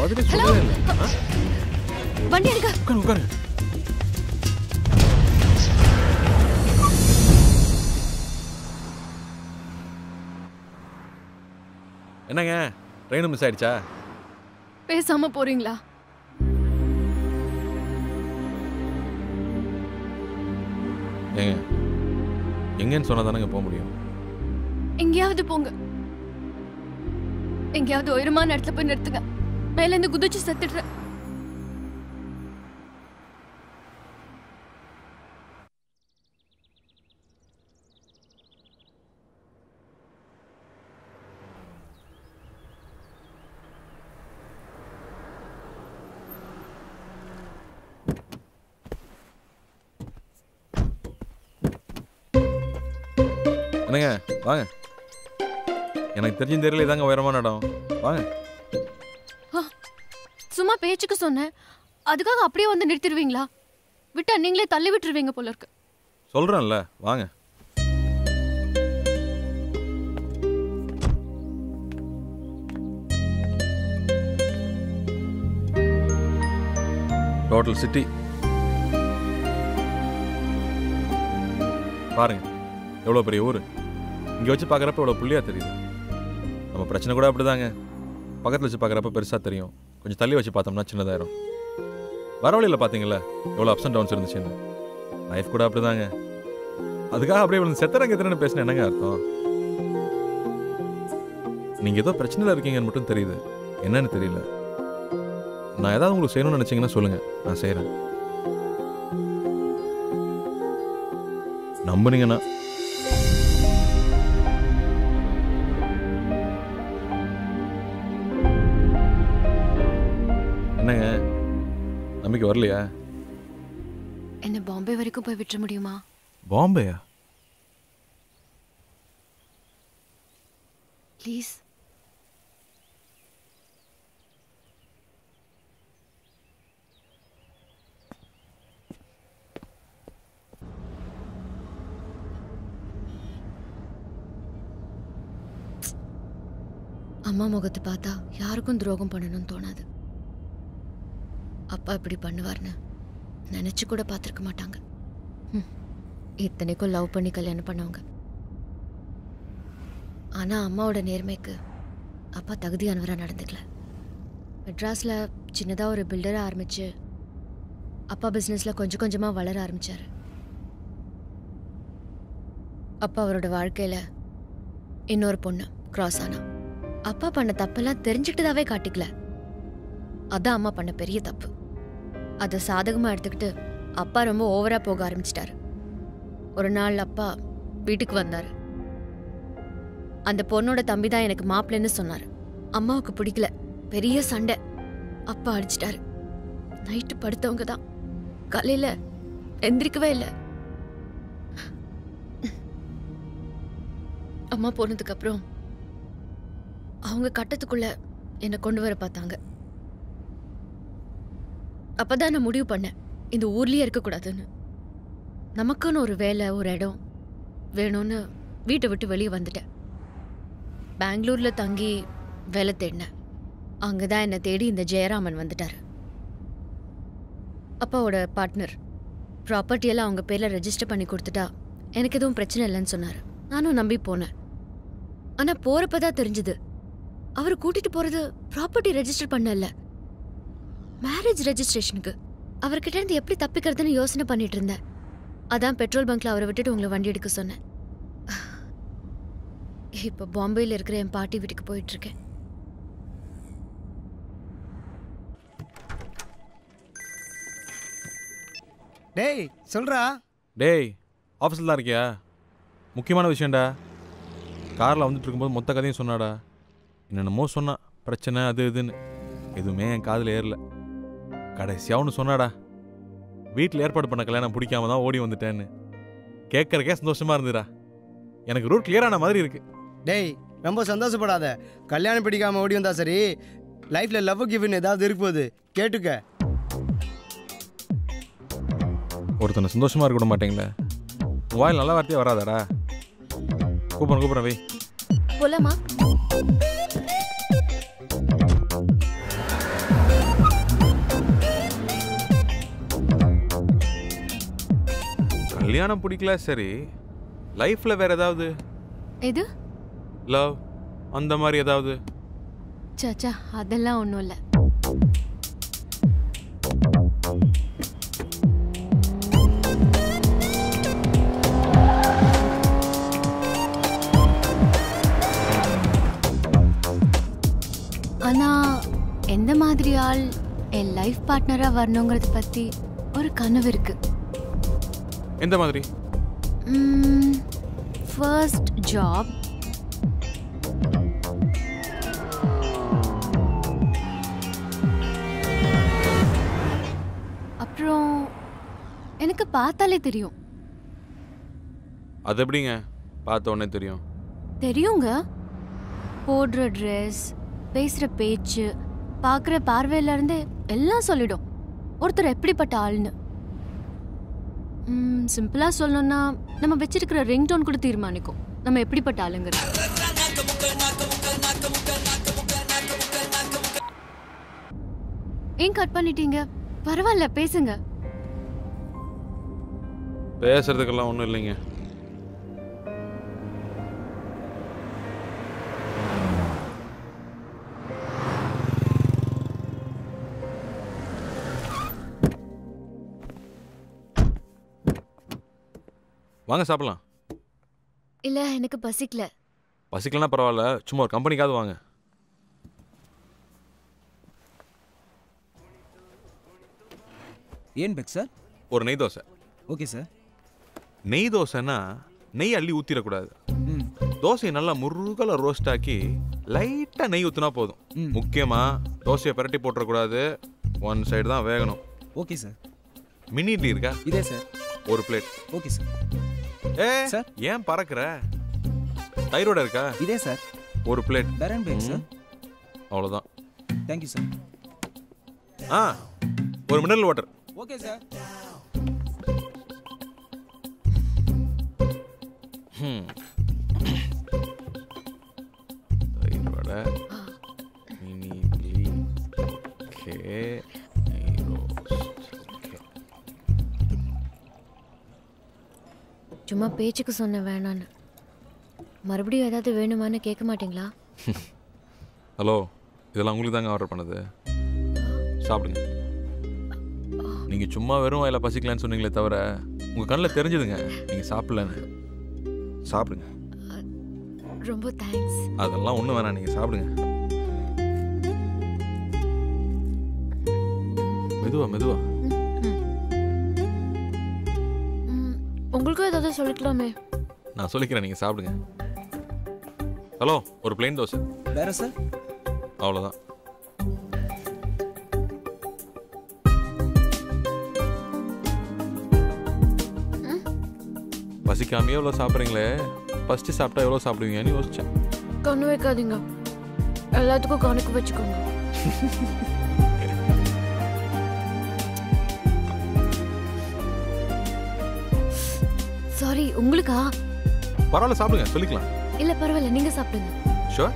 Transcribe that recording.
பதிலே சொல்லவே இல்லை. வண்டி எடுக்க. உட்காரு. என்னங்க ட்ரெயின் மிஸ் ஆயிடுச்சா? பேசாம போறீங்களா? ஏங்க எங்கன்னு சொன்னா தானங்க போக முடியும். எங்கேயாவது போங்க. எங்கேயாவது உயரமான இடத்துல போய் நிறுத்துங்க. மேல இருந்து குதிச்சு செத்துடுறேன். என்னங்க வாங்க. எனக்கு தெரிஞ்ச தெரியல இதாங்க உயரமான இடம். வாங்க. சும்மா பேச்சுக்கு சொன்னேன். அதுக்காக அப்படியே வந்து நிறுத்திடுவீங்களா? விட்டா நீங்களே தள்ளி விட்டுருவீங்க போல இருக்கு. சொல்றேன்ல வாங்க. டோட்டல் சிட்டி பாருங்க, எவ்வளோ பெரிய ஊர். இங்கே வச்சு பார்க்குறப்ப எவ்வளோ புள்ளியாக தெரியுது. நம்ம பிரச்சனை கூட அப்படிதாங்க. பக்கத்தில் வச்சு பார்க்குறப்ப பெருசாக தெரியும், கொஞ்சம் தள்ளி வச்சு பார்த்தோம்னா சின்னதாயிரும். வர வழியில் பார்த்தீங்களா எவ்வளோ அப்ஸ் அண்ட் டவுன்ஸ் இருந்துச்சுன்னு. லைஃப் கூட அப்படிதாங்க. அதுக்காக அப்படியே இவ்வளோ செத்தரங்க எத்தனை பேசின என்னங்க அர்த்தம்? நீங்கள் ஏதோ பிரச்சனையில் இருக்கீங்கன்னு மட்டும் தெரியுது, என்னன்னு தெரியல. நான் ஏதாவது உங்களுக்கு செய்யணும்னு நினச்சிங்கன்னா சொல்லுங்கள், நான் செய்கிறேன். நம்புனீங்கன்னா என்னங்க நம்பிக்கை வரலையா? என்ன பாம்பே வரைக்கும் போய் விட்டுற முடியுமா? பாம்பேயா? ப்ளீஸ். அம்மா முகத்தை பார்த்தா யாருக்கும் துரோகம் பண்ணணும்னு தோணாது. அப்பா இப்படி பண்ணுவார்னு நினைச்சு கூட பார்த்துருக்க மாட்டாங்க. இத்தனைக்கும் லவ் பண்ணி கல்யாணம் பண்ணவங்க. ஆனா அம்மாவோட நேர்மைக்கு அப்பா தகுதியானவராக நடந்துக்கல. மெட்ராஸில் சின்னதாக ஒரு பில்டரை ஆரம்பிச்சு அப்பா பிஸ்னஸில் கொஞ்சம் கொஞ்சமாக வளர ஆரம்பிச்சாரு. அப்பா அவரோட வாழ்க்கையில் இன்னொரு பொண்ணு கிராஸ் ஆனா. அப்பா பண்ண தப்பெல்லாம் தெரிஞ்சுக்கிட்டதாவே காட்டிக்கல. அதான் அம்மா பண்ண பெரிய தப்பு. அதை சாதகமாக எடுத்துக்கிட்டு அப்பா ரொம்ப ஓவரா போக ஆரம்பிச்சிட்டாரு. ஒரு நாள் அப்பா வீட்டுக்கு வந்தாரு. அந்த பொண்ணோட தம்பி தான் எனக்கு மாப்பிள்ளைன்னு சொன்னாரு. அம்மாவுக்கு பிடிக்கல, பெரிய சண்டை. அப்பா அடிச்சிட்டாரு. நைட்டு படுத்தவங்க தான் காலையில எந்திரிக்கவே இல்லை. அம்மா போனதுக்கு அப்புறம் அவங்க கட்டத்துக்குள்ள என்னை கொண்டு வர பார்த்தாங்க. அப்பதான் நான் முடிவு பண்ணேன், இந்த ஊர்லயே இருக்கக்கூடாதுன்னு. நமக்குன்னு ஒரு வேலை, ஒரு இடம் வேணும்னு வீட்டை விட்டு வெளியே வந்துட்டேன். பெங்களூர்ல தங்கி வேலை தேடினேன். அங்கதான் என்னை தேடி இந்த ஜெயராமன் வந்துட்டாரு. அப்பாவோட பார்ட்னர். ப்ராப்பர்ட்டியெல்லாம் அவங்க பேர்ல ரெஜிஸ்டர் பண்ணி கொடுத்துட்டா எனக்கு எதுவும் பிரச்சனை இல்லைன்னு சொன்னாரு. நானும் நம்பி போனேன். ஆனா போறப்பதான் தெரிஞ்சது, அவர் கூட்டிட்டு போறது ப்ராப்பர்ட்டி ரெஜிஸ்டர் பண்ணல, மேரேஜ் ரெஜிஸ்ட்ரேஷனுக்கு. அவர்கிட்ட இருந்து எப்படி தப்பிக்கிறதுன்னு யோசனை பண்ணிட்டு இருந்தேன். அதான் பெட்ரோல் பங்க்ல அவரை விட்டுட்டு உங்களை வண்டி எடுக்க சொன்னேன். இப்ப பாம்பேல இருக்கிற என் பாட்டி வீட்டுக்கு போயிட்டு இருக்கேன். டேய் சொல்றா. டேய் ஆஃபீஸில் தான் இருக்கியா? முக்கியமான விஷயம்டா. காரில் வந்துட்டு இருக்கும்போது மொத்த கதையும் சொன்னாடா. என்னென்னமோ சொன்னான், பிரச்சனை அது இதுன்னு. எதுவுமே என் காதில் ஏறல. கடைசியாக ஒன்று சொன்னாடா, வீட்டில் ஏற்பாடு பண்ண கல்யாணம் பிடிக்காம தான் ஓடி வந்துட்டேன்னு. கேட்கறக்கே சந்தோஷமா இருந்துடா. எனக்கு ரூட் கிளியரான மாதிரி இருக்கு. டேய் ரொம்ப சந்தோஷப்படாத. கல்யாணம் பிடிக்காம ஓடி வந்தா சரி, லைஃப்ல லவ் கிவ்னு ஏதாவது இருப்போது கேட்டுக்க. ஒருத்தனை சந்தோஷமா இருக்க விட மாட்டேங்களே. வாயில் நல்ல வார்த்தையே வராதாடா. கூப்பிட்றேன் வை. போலாமா? கல்யாணம் பிடிக்கல சரி, லைஃப்ல வேற ஏதாவது எது? லவ் அந்த மாதிரி ஏதாவது? சச்சா, அதெல்லாம் ஒன்றும் இல்லை. ஆனா எந்த மாதிரி ஆள் என் லைஃப் பார்ட்னரா வரணுங்கிறத பத்தி ஒரு கனவு இருக்கு. எந்த மாதிரி? ஃபர்ஸ்ட் ஜாப், அப்புறம் எனக்கு பார்த்தாலே தெரியும். அது எப்படிங்க பார்த்த உடனே தெரியும்? தெரியுங்க, போடுற ட்ரெஸ், பேசுற பேச்சு, பார்க்குற பார்வையில இருந்து எல்லாம் சொல்லிடும் ஒருத்தர் எப்படிப்பட்ட ஆள்னு. சிம்பிளா சொல்லணும்னா நம்ம வச்சிருக்கிற ரிங்டோன் கூட தீர்மானிக்கும் நம்ம எப்படிப்பட்ட ஆளுங்கிறது. ஏன் கட் பண்ணிட்டீங்க? பரவாயில்ல, பேசுங்க. பேசுறதுக்கெல்லாம் ஒன்றும் இல்லைங்க. வாங்க சாப்பிடலாம். இல்ல, எனக்கு பசிக்கல. பசிக்கலன்னா பரவாயில்ல, சும்மா ஒரு கம்பெனிக்காவது வாங்க. ஏன் பெக் சார்? ஒரு நெய் தோசை. Okay sir. நெய் தோசைன்னா நெய் அள்ளி ஊற்றிடக்கூடாது. தோசையை நல்லா முருகலை ரோஸ்ட் ஆக்கி லைட்டாக நெய் ஊற்றினா போதும். முக்கியமாக தோசையை பரட்டி போட்டுறக்கூடாது, ஒன் சைடு தான் வேகணும். Okay sir. மினி இட்லி இருக்கா? இதே சார். ஒரு பிளேட். Okay sir. சார் ஏன் பறக்கிற? தைரோட இருக்கா? இதே சார். ஒரு பிளேட். டரன் பேக் சார். அவ்வளோதான். Thank you sir. ஒரு மினரல் வாட்டர். Okay sir. தைரோட மினி இட்லி. ஓகே. சும்மா பேச்சுக்கு சொன்ன வேணான்னு. மறுபடியும் ஏதாவது வேணுமான்னு கேட்க மாட்டீங்களா? ஹலோ, இதெல்லாம் உங்களுக்கு தாங்க ஆர்டர் பண்ணது. சாப்பிடுங்க. நீங்கள் சும்மா வெறும் வாயில பசிக்கலான்னு சொன்னீங்களே தவிர உங்கள் கண்ணில் தெரிஞ்சுதுங்க நீங்கள் சாப்பிடலன்னு. சாப்பிடுங்க. ரொம்ப தேங்க்ஸ். அதெல்லாம் ஒன்றும் வேணாம், நீங்கள் சாப்பிடுங்க. மெதுவா மெதுவா. உங்களுக்கும் ஏதாவது சொல்லிக்கலாமே. நான் சொல்லிக்கிறேன், நீங்கள் சாப்பிடுங்க. ஹலோ, ஒரு பிளேன் தோசை. வேற சார்? அவ்வளோதான். பசிக்காமையே எவ்வளோ சாப்பிட்றீங்களே, ஃபஸ்ட்டு சாப்பிட்டா எவ்வளோ சாப்பிடுவீங்கன்னு யோசிச்சேன். கண்ணு வைக்காதீங்க, எல்லாத்துக்கும் கணக்கு வச்சுக்கோங்க. சாரி, உங்களுக்கா? பரவாயில்ல, சாப்பிடுங்க, சொல்லிக்கலாம். இல்ல பரவாயில்ல, நீங்க சாப்பிடுங்க. ஷூர்.